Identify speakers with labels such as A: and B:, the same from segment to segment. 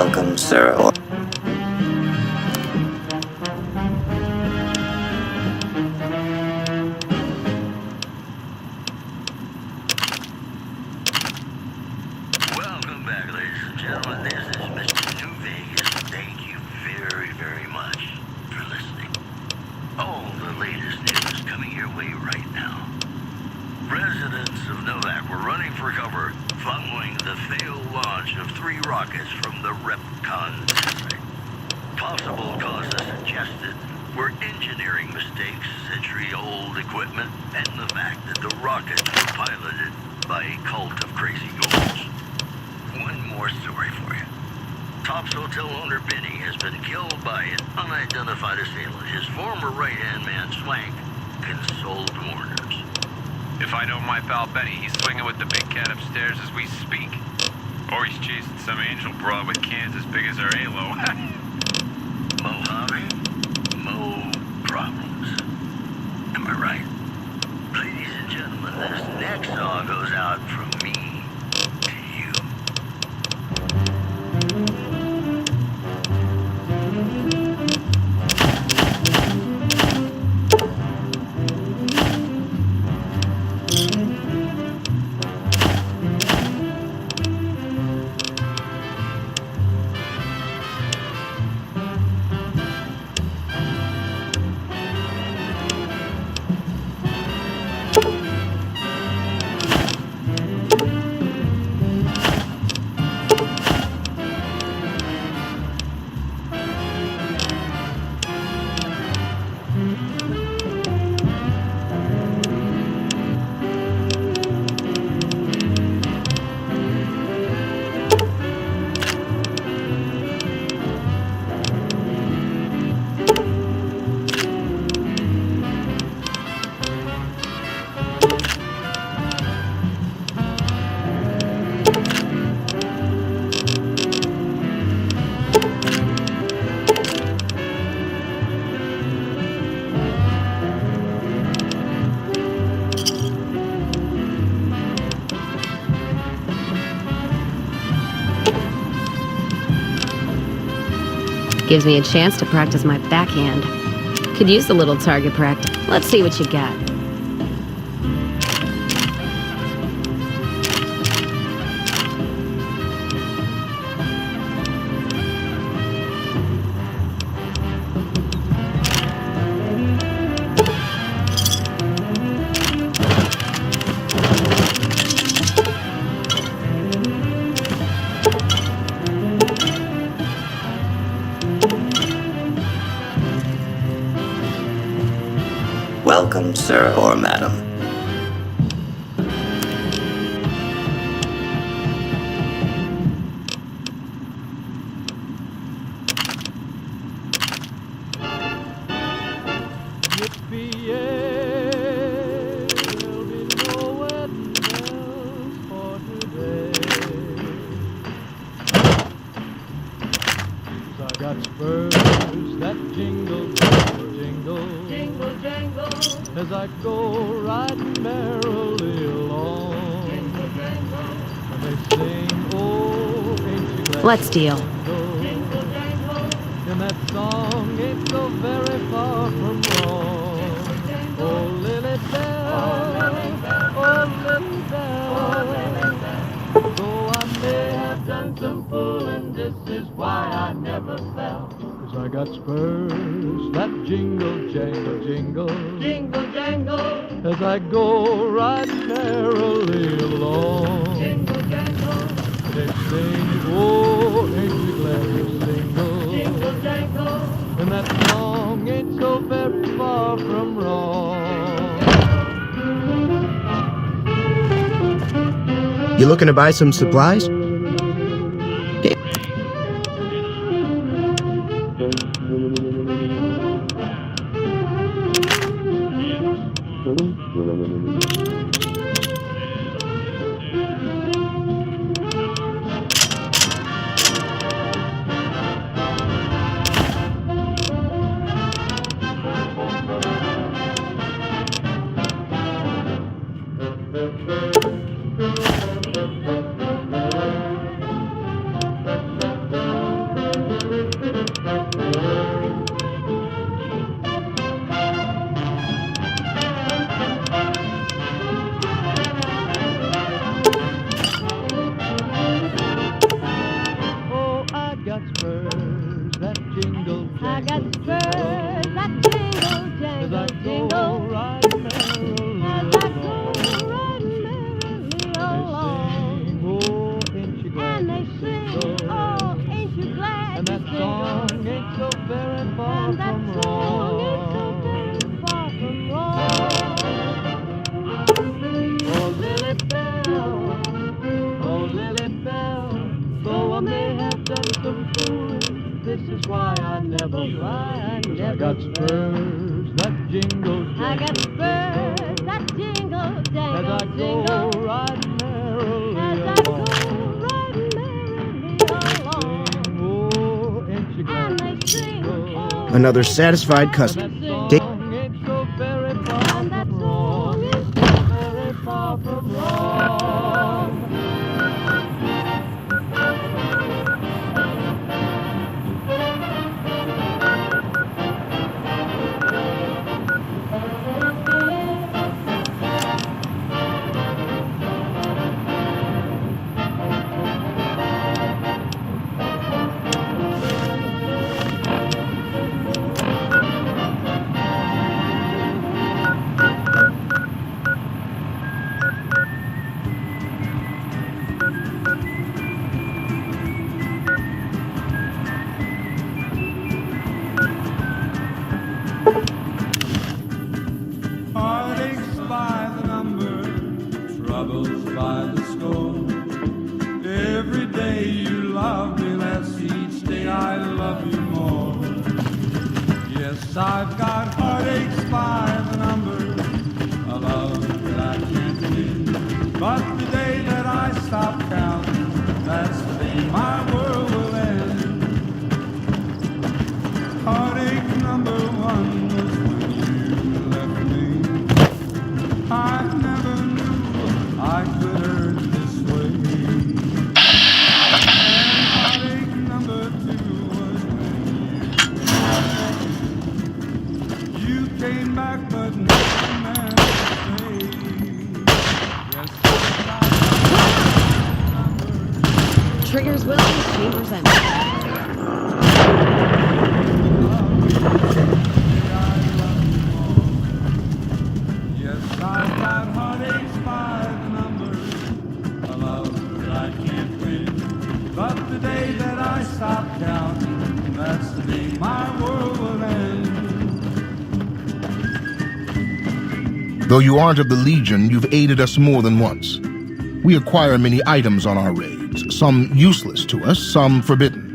A: Welcome, sir.
B: Welcome back, ladies and gentlemen. This is Mr. New Vegas. Thank you very, very much for listening. All the latest news coming your way right now. Residents of Novak were running for cover following the failed launch of 3 rockets from the Repcon site. Possible causes suggested were engineering mistakes, century-old equipment, and the fact that the rockets were piloted by a cult of crazy ghouls. One more story for you. Top's hotel owner Benny has been killed by an unidentified assailant. His former right-hand man, Swank, consoled mourners.
C: If I know my pal Benny, he's swinging with the big cat upstairs as we speak. Or he's chasing some angel broad with cans as big as her halo.
B: Mojave, Mo problems. Am I right? Ladies and gentlemen, this next song goes out from me to you.
D: Gives me a chance to practice my backhand. Could use a little target practice. Let's see what you got.
A: Welcome, sir or madam.
E: Got spurs that jingle, jingle, jingle, jingle, jingle, as I go riding merrily along. Jingle, jingle, and they sing, oh, ain't you glad?
D: Let's deal.
E: Jingle, jingle, and that song ain't so very far from wrong. Oh, Lily Bell, oh, Lily Bell, though I may have done some fooling, this is why I never fell. 'Cause I got spurs that jingle, jangle, jingle, jingle, jangle, as I go riding merrily along. Jingle, jangle, they sing, oh, ain't you glad you're single? Jingle, jangle, and that song ain't so very far from wrong.
F: You looking to buy some supplies?
E: this is why I never fly. 'Cause I got spurs that jingle, jangle.
G: I got spurs that jingle, jangle,
E: As I
G: jingle.
E: go riding merrily
G: As I
E: along.
G: go riding merrily along.
E: Oh, ain't you glad?
G: And they sing, oh,
F: Another satisfied customer.
E: That song
F: Take-
E: ain't so very far
G: and that
E: from
G: song
E: wrong.
G: is
E: Very far from wrong.
H: Heartaches by the number, troubles by the score. Every day you love me less, each day I love you more. Yes, I've got heartaches by the number, a love that I can't win. But the day that I stop counting, that's the day my world will end. Heartache number one was when you left me. I never knew I could hurt this way. And heartache number two was when you came back, but never meant to stay. Yes,
D: Triggers willing, chambers empty.
H: yes, I've got heartaches by the number, a love that I can't win. But the day that I stop counting, that's the day my world will end.
I: Though you aren't of the Legion, you've aided us more than once. We acquire many items on our raids, some useless to us, some forbidden.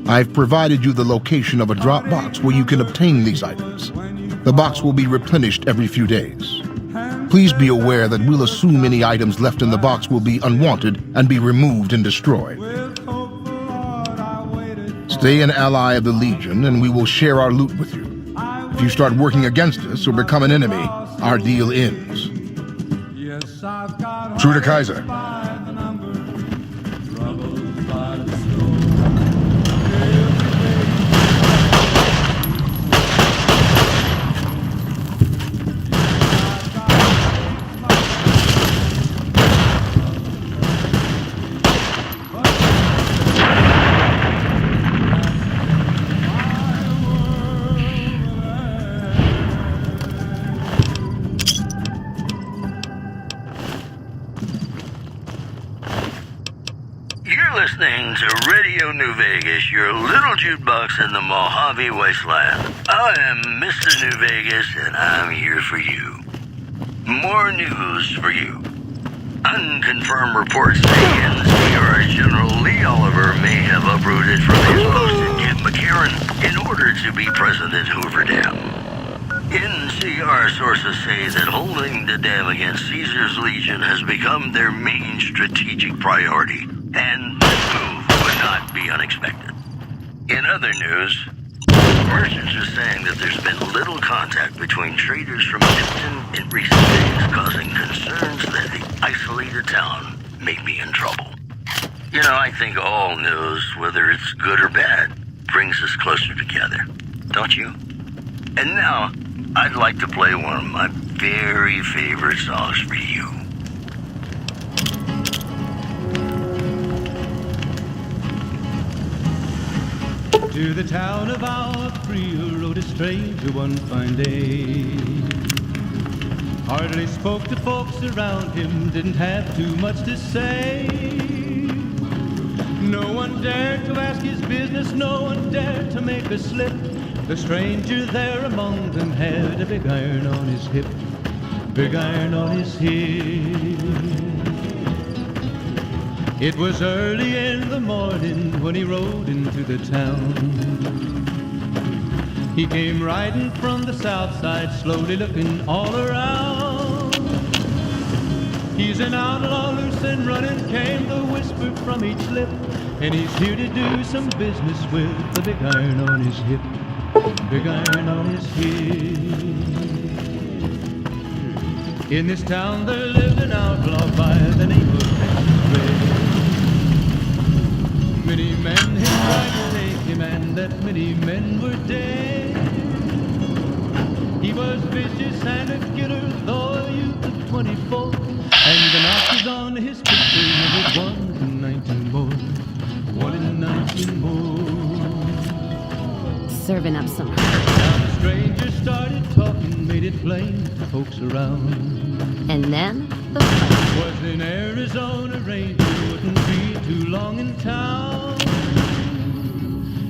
I: I've provided you the location of a drop box where you can obtain these items. The box will be replenished every few days. Please be aware that we'll assume any items left in the box will be unwanted and be removed and destroyed.
H: With hope, Lord, I waited.
I: Stay an ally of the Legion and we will share our loot with you. If you start working against us or become an enemy, our deal ends.
H: Yes, I've got
I: True to Kaiser.
H: by the number, troubles by the score.
B: You're listening to Radio New Vegas, your little jukebox in the Mojave Wasteland. I am Mr. New Vegas, and I'm here for you. More news for you. Unconfirmed reports say NCR General Lee Oliver may have uprooted from his post in Camp McCarran in order to be present at Hoover Dam. NCR sources say that holding the dam against Caesar's Legion has become their main strategic priority, and this move would not be unexpected. In other news, merchants are saying that there's been little contact between traders from Tipton in recent days, causing concerns that the isolated town may be in trouble. You know, I think all news, whether it's good or bad, brings us closer together, don't you? And now, I'd like to play one of my very favorite songs for you.
E: To the town of our Priel rode a stranger one fine day. Hardly spoke to folks around him, didn't have too much to say. No one dared to ask his business, no one dared to make a slip. The stranger there among them had a big iron on his hip, big iron on his hip. It was early in the morning when he rode into the town. He came riding from the south side, slowly looking all around. He's an outlaw, loose and running, came the whisper from each lip. And he's here to do some business with the big iron on his hip. Big iron on his hip. In this town there lived an outlaw by the name of Drenched. Many men had tried to take him, and that many men were dead. He was vicious and a killer, though a youth of 24. And the notches on his picture was 1 in 19 more. 1 in 19 more.
D: Serving up some.
E: Now the stranger started talking, made it plain to folks around.
D: And then the fight.
E: Was in Arizona, ranger wouldn't be too long in town.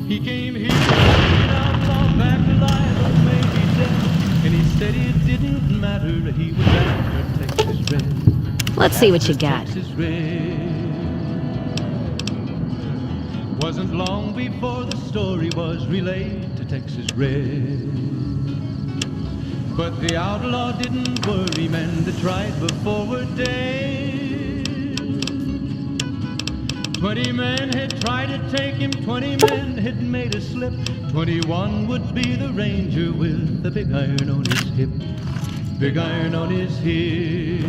E: He came here, an outlaw, back alive or maybe dead. And he said it didn't matter, he was after Texas Red.
D: Let's see what you got.
E: Texas Red. Wasn't long before the story was relayed to Texas Red. But the outlaw didn't worry, men that tried before were dead. 20 men had tried to take him, 20 men had made a slip. 21 would be the ranger with the big iron on his hip. Big iron on his hip.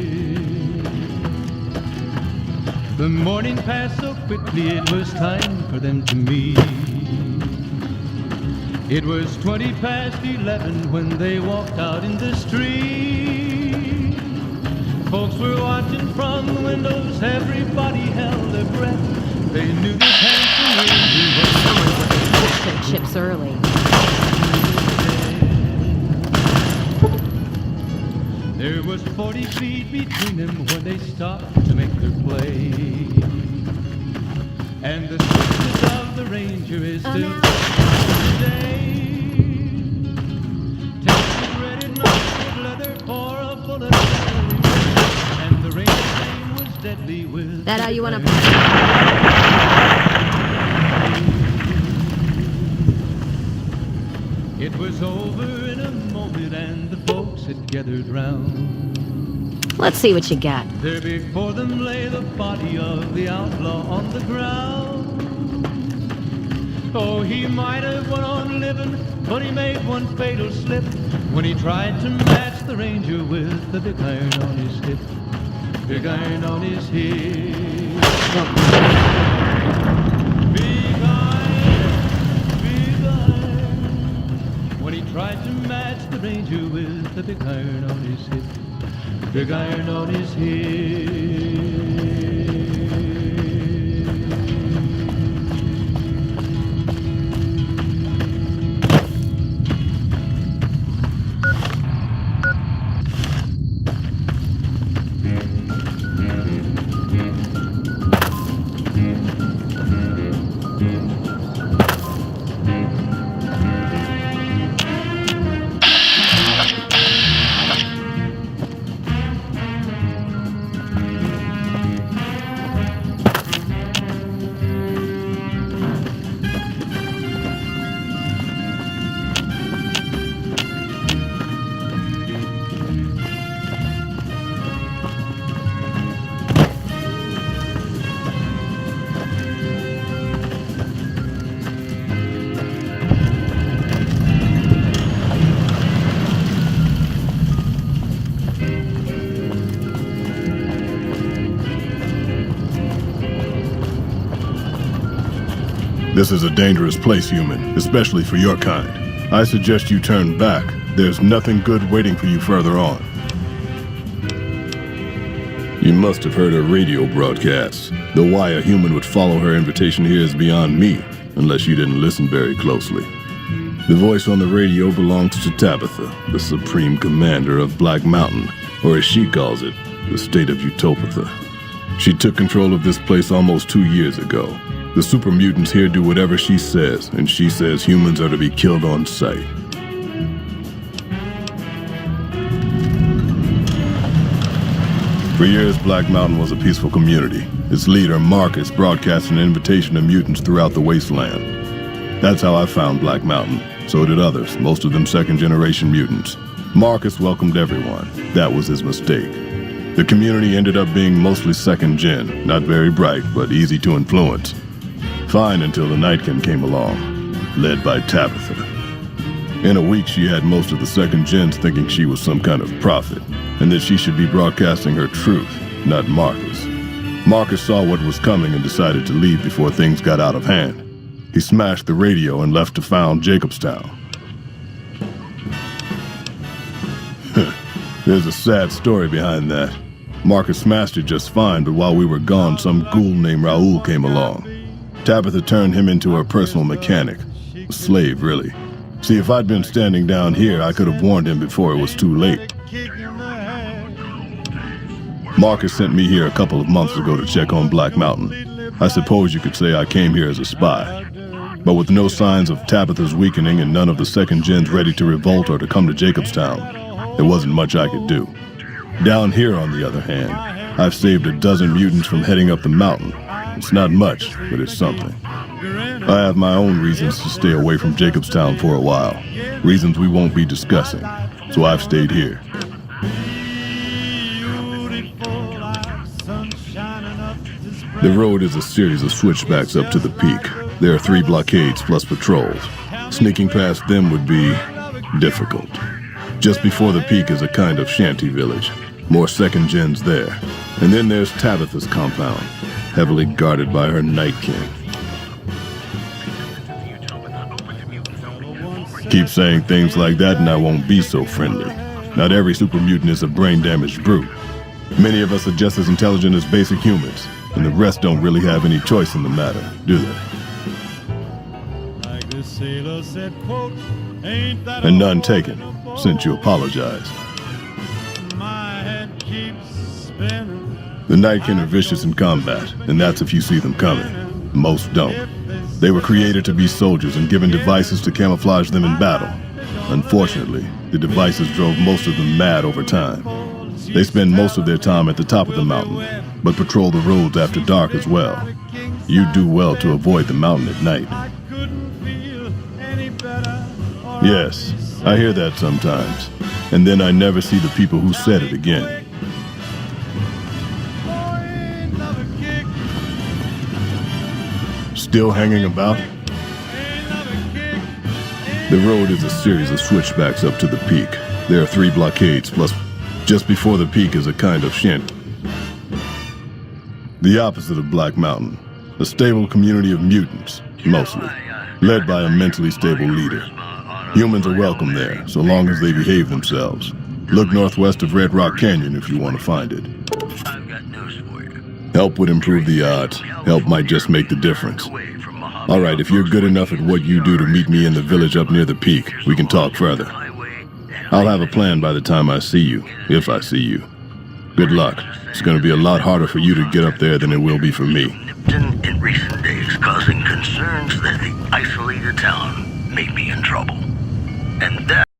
E: The morning passed so quickly, it was time for them to meet. It was 20 past 11 when they walked out in the street. Folks were watching from the windows, everybody held their breath. They knew this handsome ranger was
D: Said chips early.
E: There was 40 feet between them when they stopped to make their play. And the swiftness of the ranger is still today. Texas Red and knuckled leather for a bullet. And the ranger's name was deadly with.
D: That how you want to?
E: It was over in a moment and the folks had gathered round.
D: Let's see what you got.
E: There before them lay the body of the outlaw on the ground. Oh, he might have went on living, but he made one fatal slip when he tried to match the ranger with the big iron on his hip. Big iron on his hip. Big iron. When he tried to match the ranger with the big iron on his hip. Big iron on his hip.
I: This is a dangerous place, human, especially for your kind. I suggest you turn back. There's nothing good waiting for you further on. You must have heard her radio broadcasts. Though why a human would follow her invitation here is beyond me, unless you didn't listen very closely. The voice on the radio belongs to Tabitha, the supreme commander of Black Mountain, or as she calls it, the state of Utopia. She took control of this place almost 2 years ago. The super mutants here do whatever she says, and she says humans are to be killed on sight.
J: For years, Black Mountain was a peaceful community. Its leader, Marcus, broadcast an invitation to mutants throughout the wasteland. That's how I found Black Mountain. So did others, most of them second-generation mutants. Marcus welcomed everyone. That was his mistake. The community ended up being mostly second-gen, not very bright, but easy to influence. Fine until the Nightkin came along, led by Tabitha. In a week, she had most of the second-gens thinking she was some kind of prophet, and that she should be broadcasting her truth, not Marcus. Marcus saw what was coming and decided to leave before things got out of hand. He smashed the radio and left to found Jacobstown. There's a sad story behind that. Marcus smashed it just fine, but while we were gone, some ghoul named Raoul came along. Tabitha turned him into her personal mechanic. A slave, really. See, if I'd been standing down here, I could have warned him before it was too late. Marcus sent me here a couple of months ago to check on Black Mountain. I suppose you could say I came here as a spy. But with no signs of Tabitha's weakening and none of the second gens ready to revolt or to come to Jacobstown, there wasn't much I could do. Down here, on the other hand, I've saved a dozen mutants from heading up the mountain. It's not much, but it's something. I have my own reasons to stay away from Jacobstown for a while. Reasons we won't be discussing. So I've stayed here. The road is a series of switchbacks up to the peak. There are 3 blockades plus patrols. Sneaking past them would be difficult. Just before the peak is a kind of shanty village. More second gens there. And then there's Tabitha's compound, heavily guarded by her Nightkin. Keep saying things like that and I won't be so friendly. Not every super mutant is a brain-damaged brute. Many of us are just as intelligent as basic humans, and the rest don't really have any choice in the matter, do they? And none taken, since you apologized. The Nightkin are vicious in combat, and that's if you see them coming. Most don't. They were created to be soldiers and given devices to camouflage them in battle. Unfortunately, the devices drove most of them mad over time. They spend most of their time at the top of the mountain, but patrol the roads after dark as well. You do well to avoid the mountain at night. Yes, I hear that sometimes, and then I never see the people who said it again. Still hanging about? The road is a series of switchbacks up to the peak. There are 3 blockades, plus just before the peak is a kind of shanty. The opposite of Black Mountain. A stable community of mutants, mostly, led by a mentally stable leader. Humans are welcome there, so long as they behave themselves. Look northwest of Red Rock Canyon if you want to find it.
B: I've got news for you.
J: Help would improve the odds. Help might just make the difference. All right, if you're good enough at what you do to meet me in the village up near the peak, we can talk further. I'll have a plan by the time I see you, if I see you. Good luck. It's going to be a lot harder for you to get up there than it will be for me.
B: In recent days, causing concerns that the isolated town may be in trouble. And that